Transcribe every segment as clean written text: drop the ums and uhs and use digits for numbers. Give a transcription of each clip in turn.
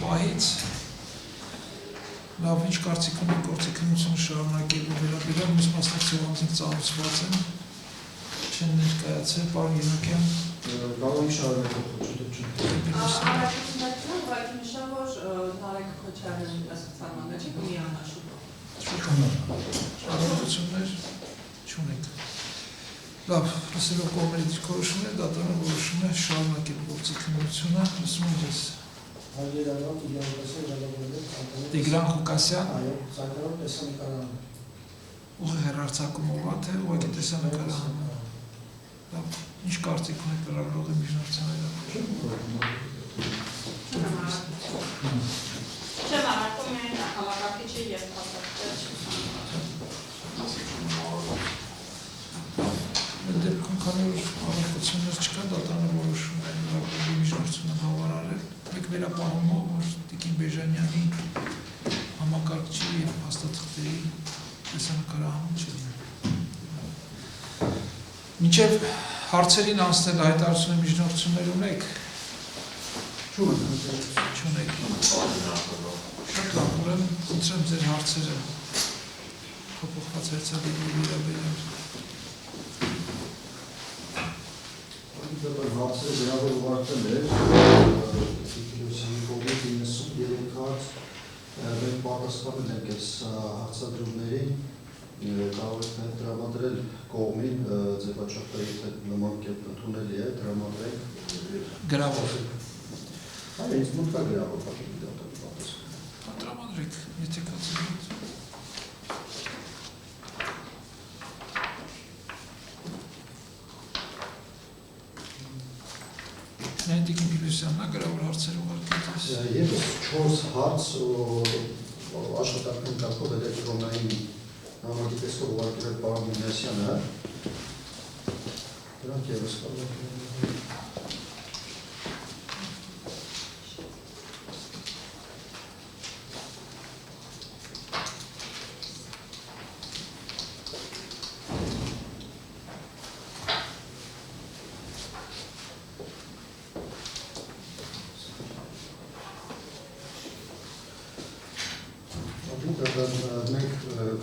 պահից լավ ինչ կարծիք ունեք գործիքնությունը շարունակելու վերաբերյալ մյուս մասնակցող անձինք ծանոթացված են չեն ներկայացել պարոն Եղիազարյան կարող եմ շարունակել Առաջնորդներն ուղղակի նշան, որ Նարեկ Քոչարյանի ասոցիացիան մեջ միանաշուտ Շարունակություններ չունեք լավ, լսելով կողմերի դիրքորոշումները, դատարանը որոշում է շարունակել գործիքնությունը, լսում եմ ձեզ Տիգրան Ղուկասյան ուղղ հեռարձակումով է, թե ուղղակի տեսանկարահանում լավ, ինչ կարծիք ունեք լրագրողի միջնորդության Չեմ առարկում են համակարգիչի և փաստաթղթեր Այդ դեպքում քանի որ առարկություններ չկա, դատարանը որոշում է լրագրողի միջնորդությունը բավարարել մեկ վերապահումով, որ Տիկին Բեժանյանի համակարգչի և փաստաթղթերի տեսանկարահանում չլինի Մինչև հարցերին անցնել հայտարարություն միջնորդություններ ունեք Չունեք Շատ լավ, ուրեմն խնդրեմ ձեր հարցերը փոփոխված հայցադեպի վերաբերյալ Հարցերը գրավոր ուղարկել էր Տիկին կողմից 93 հարց մենք պատասխանել ենք այս հարցադրումներին կարող եք նաև տրամադրել կողմին ձևաչափը եթե նման կերպ ընդունելի է տրամադրենք գրավոր ինձ մոտ կա գրավոր պատասխան տրամադրեք եթե կացեք Տիկին Պիլոսյանն է գրավոր հարցեր ուղարկել Եվս 4 հարց աշխատանքային կարգով էլեկտրոնային համակարգի տեսքով ուղարկել է պարոն Մինասյանը դրանք եվս կարող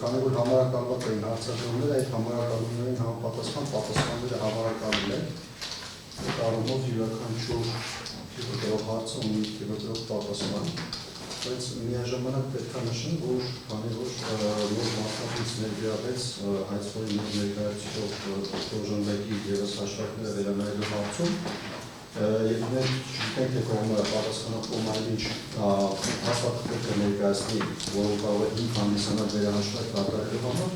Քանի որ համարակալված էին հարցադրումները, այդ համարակալումներին պատասխանները համարակալել են այդ առումով յուրաքանչյուր տվյալով հարցը ունի տվյալով պատասխան բայց միաժամանակ պետք է նշեմ, որ քանի որ նոր մասնակից ներգրավեց հայցքորի ներկայացուցիչ դոկտոր Ժանբեկի ևս հաշվարկները վերանայելու հարցում Եվ մենք չգիտենք, թե կողմը պատասխանող կողմային ինչ հաստատքներ ներկայացնի, որով կարող է 5 հանդիսանալ վերահաշվարկ կատարելու համար,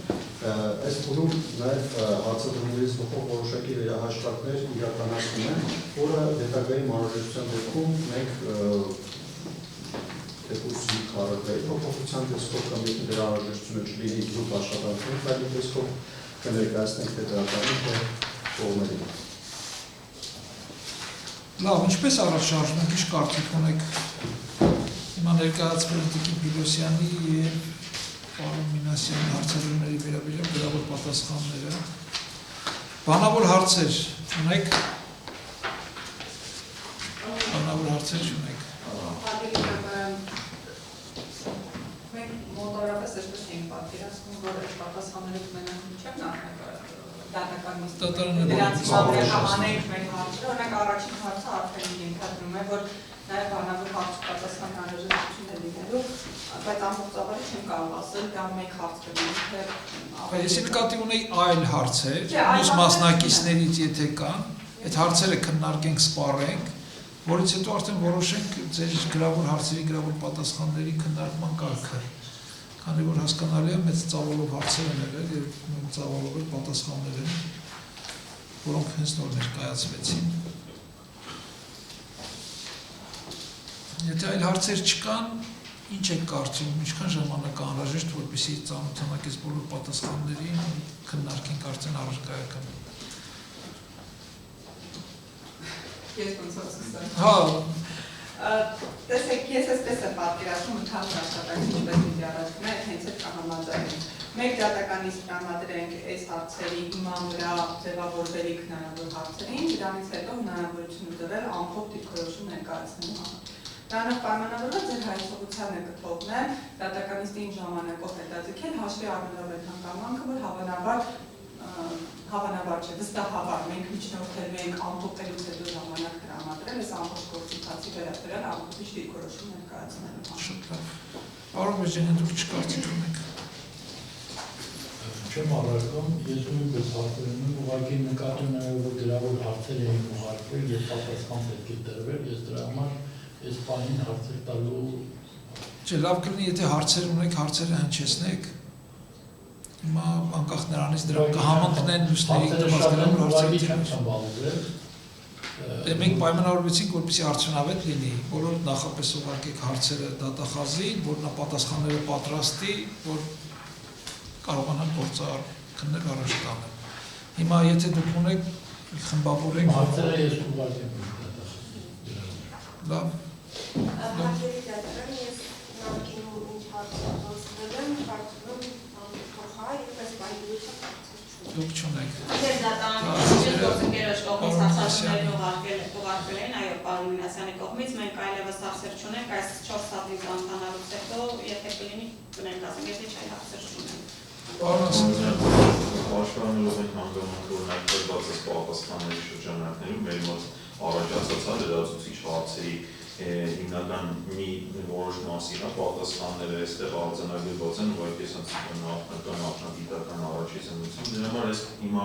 այս փուլում նաև հարցադրումներից բխող որոշակի վերահաշվարկներ իրականացնում են, որը հետագայի մանրամասնության դեպքում մենք թեկուզ քարակայի փոփոխության տեսքով կամ եթե դրա անհրաժեշտությունը չլինի զուտ աշխատանքների ֆայլի տեսքով կներկայացնենք թե դրականին թե կողմերին։ Լավ, ինչպես առաջ շարժվենք, ինչ կարծիք ունեք հիմա ներկայացվել Տիկին Պիլոսյանի և պարոն Մինասյանի հարցադրումների վերաբերյալ գրավոր պատասխանները Բանավոր հարցեր ունեք Բանավոր հարցեր չունեք Մենք մոտավորապես այսպես էինք պատկերացնում, որ այս պատասխանները կմենան չեմ Դատարանը դրանց համանենք մեր հարցերը, օրինակ առաջին հարցը արդեն ենթադրում է, որ նաև բանավոր պատասխան անհրաժեշտություն է լինելու, բայց ամբողջովին չեմ կարող ասել, դա մեկ հարց կլինի, թե Ես նկատի ունեի այլ հարցեր, մյուս մասնակիցներից եթե կան, այդ հարցերը քննարկենք, սպառենք, որից հետո արդեն որոշենք ձեր գրավոր հարցերի, գրավոր պատասխանների քննարկման կարգը Քանի որ հասկանալի է մեծ ծավալով հարցեր են եղել և մեծ ծավալով պատասխաններ են, որոնք հենց նոր ներկայացվեցին։ Եթե այլ հարցեր չկան, ինչ եք կարծում, ինչքան ժամանակ անհրաժեշտ, որպեսզի ծանոթանաք այս բոլոր պատասխաններին, քննարկենք արդեն առարկայական։ Ես ոնց սկսեմ։ Հա, Տեսեք, ես այսպես եմ պատկերացնում ընդհանուր աշխատանքի ինչպես ինձ առաջ գնա, հենց այդ կհամաձայնենք։ Մեկ դատականից տրամադրենք այս հարցերի հիման վրա ձևավորվելիք հնարավոր հարցերին, դրանից հետո հնարավորություն տվել ամփոփ դիրքորոշում ներկայացնելու համար։ Նրանով պայմանավորված ձեր հայցողության է կթողնեմ դատականիստին ժամանակով հետաձգել հաշվի առնելով այդ հանգամանքը, որ հավանաբար չէ, վստահաբար մենք միջնորդելու ենք ամփոփելուց հետո ժամանակ տրամադրել այս ամբողջ գործընթացի վերաբերյալ ամփոփիչ դիրքորոշում ներկայացնելու համար։ Շատ լավ։ Պարոն Մեջանյան, դուք չկարծիք ունեք։ Չեմ առարկում, ես նույնպես հարցերում եմ, ուղղակի նկատի ունեմ, որ գրավոր հարցեր էին ուղարկվել եւ պատասխան պետք է տրվել, ես դրա համար այս բանին հարցեր տալու Չէ, լավ կլինի, եթե հարցեր ունեք, հարցերը հնչեցնեք։ Հիմա անկախ նրանից դրանք կհամընկնեն մյուսների տված գրավոր հարցերի բաղադրել։ Դե մենք պայմանավորվեցինք, որպեսզի արդյունավետ լինի, բոլոր նախապես ուղարկեք հարցերը դատախազին, որ նա պատասխանները պատրաստի, որ կարողանան գործար քննել առաջ տանել։ Հիմա եթե դուք ունեք խմբավորենք հարցերը ես ուղարկեմ լավ Հարկերի դատարան ես նախկինում ինչ հարցեր խոսվել եմ, կարծում եմ փոխա եւ այս բայդրության հարցեր չունեմ։ դուք չունեք։ Ձեր դատարանի գործընկերոջ կողմից հաստատություններն ուղարկվել են, այո, պարոն Մինասյանի կողմից, մենք այլևս հարցեր չունենք, այս 4 հատից անհանալուց հետո, եթե կլինի, կներկայացնենք, եթե չէ, հարցեր չունենք։ Պաշտպանելով ենք հանգամանքը, որ նաև տրված պատասխանների շրջանակներում մեր մոտ առաջացած լրացուցիչ հարցերի հիմնական մի որոշ մասի պատասխանները այստեղ արձանագրված են, ուղղակի նախնական ակնադիտական առաջի զննություն, դրա համար ես հիմա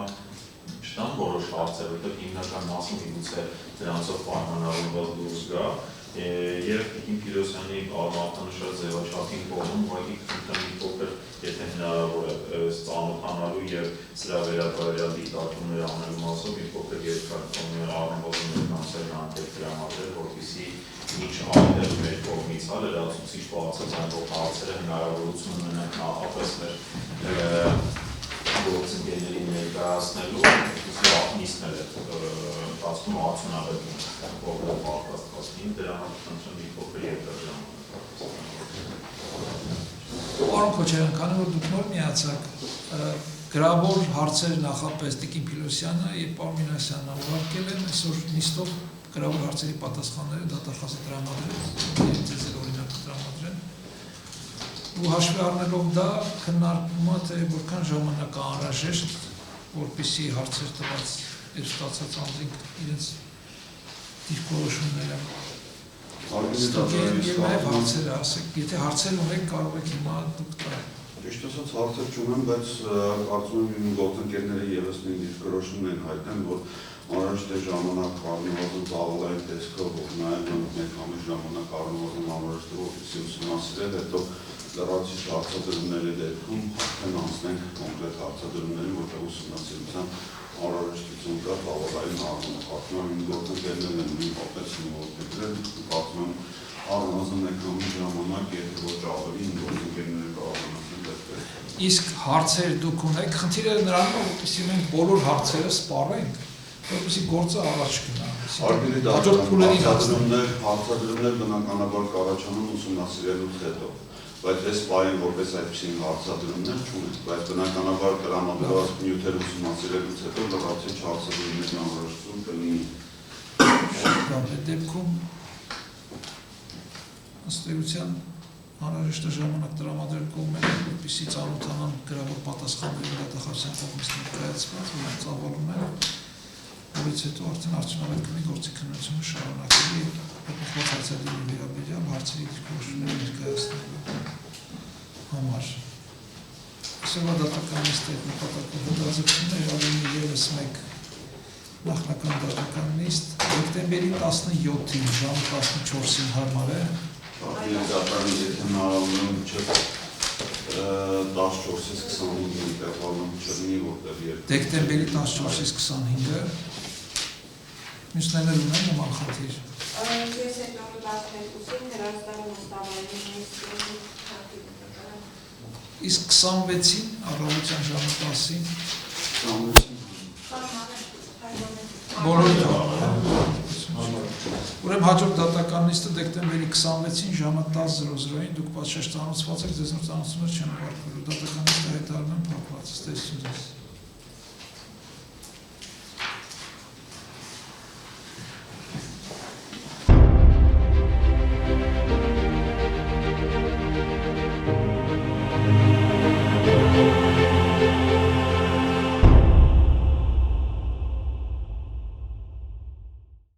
չտամ որոշ հարցեր, որտեղ հիմնական մասը միգուցե դրանցով պայմանավորված դուրս գա, եւ Տիկին Փիրոսյանի աղմախտանշած ձևաչափին կողմում ուղղակի քննի մի փոքր, եթե հնարավոր է ծանոթանալու եւ սրա վերաբերյալ դիտարկումներ անելու մասով մի փոքր երկար առնվազն կանցեր հանդեպ տրամադրել, որպեսզի ինչ այլև մեր կողմից լրացուցիչ բացարձակող հարցերը հնարավորություն ունենանք նախապես մեր գործընկերներին ներկայացնելու, նիստներ ընթացքում արդյունավետ կողմով պատրաստվածքին, դրա համար խնդրում մի փոքր երկար ժամանակ։ Պարոն Քոչարյան, քանի որ դուք նոր միացաք, գրավոր հարցեր նախապես Տիկին Փիրոսյանը եւ պարոն Մինասյանը ուղարկել են այսօր նիստով գրավոր հարցերի պատասխանները դատախազը տրամադրել, եւ ձեզ օրինակ տրամադրեն։ Ու հաշվի առնելով դա քննարկվում է, թե որքան ժամանակ է անհրաժեշտ, որպեսզի հարցեր տված եւ ստացած անձինք իրենց դիրքորոշումները ստուգեն եւ նաեւ հարցերը ասեք, եթե հարցեր ունեք կարող եք հիմա դուք տալ։ Ճիշտ ասած հարցեր չունեմ, բայց կարծում եմ իմ գործընկերները եւս նույն դիրքորոշումն են հայտնել, որ անհրաժեշտ է ժամանակ առնվազն ծավալային տեսքով, որ նաեւ մեկ ամիս ժամանակ առնվազն անհրաժեշտ է, որպեսզի ուսումնասիրել, հետո լրացուցիչ հարցադրումների դեպքում արդեն անցնենք կոնկրետ հարցադրումներին, որտեղ ուսումնասիրության անհրաժեշտություն կա ծավալային առումով։ Կարծում եմ իմ գործընկերներն են նույն պատմեցին որդեգրել, կարծում եմ առնվազն մեկ ամիս ժամանակ, եթե ոչ ավելի իմ գործընկերները կարող են դեպքեր։ Իսկ հարցեր դուք ունեք, խնդիրը նրանում է, որպեսզի մենք բոլոր հարցերը սպառենք, որպեսզի գործը առաջ գնա։ Արգելի հարցադրումներ բնականաբար կառաջանում ուսումնասիրելուց հետո, բայց այս պահին որպես այդպիսին հարցադրումներ չունենք, բայց բնականաբար տրամադրված նյութեր ուսումնասիրելուց հետո լրացուցիչ հարցադրումների անհրաժեշտություն կլինի։ Այդ դեպքում ըստ էության անհրաժեշտ է ժամանակ տրամադրել կողմերը, որպեսզի ծանոթանան գրավոր պատասխանների դատախազության կողմից ներկայացված, որ ծավալում են, որից հետո արդեն արդյունավետ կլինի գործի քննությունը շարունակելի փոփոխված հարցերի վերաբերյալ հարցերի դիրքորոշումները ներկայացնելու համար։ Այսօրվա դատական նիստի նպատակով հետաձգվում է ավելի ևս մեկ նախնական դատական նիստ դեկտեմբերի 17-ին ժամ 14-ին հարմար է։ Դատարանի եթե հնարավորություն չէ 14-ից 25-ին տեղավորում չլինի, որտեղ դեկտեմբերի 14-ից 25-ը մյուսներն ունեն նման խնդիր։ Ես այդ նորը 12-ին հրաստանում ստավայրի նիստի Իսկ 26-ին առավոտյան ժամը 10-ին բոլորը Ուրեմն հաջորդ դատական նիստը դեկտեմբերի 26-ին ժամը 10:00-ին դուք պատշաճ ծանոթացված եք, ձեզ նոր ծանոթություններ չեն ուղարկվելու, դատական նիստը հայտարարում են փակված, ըստ էս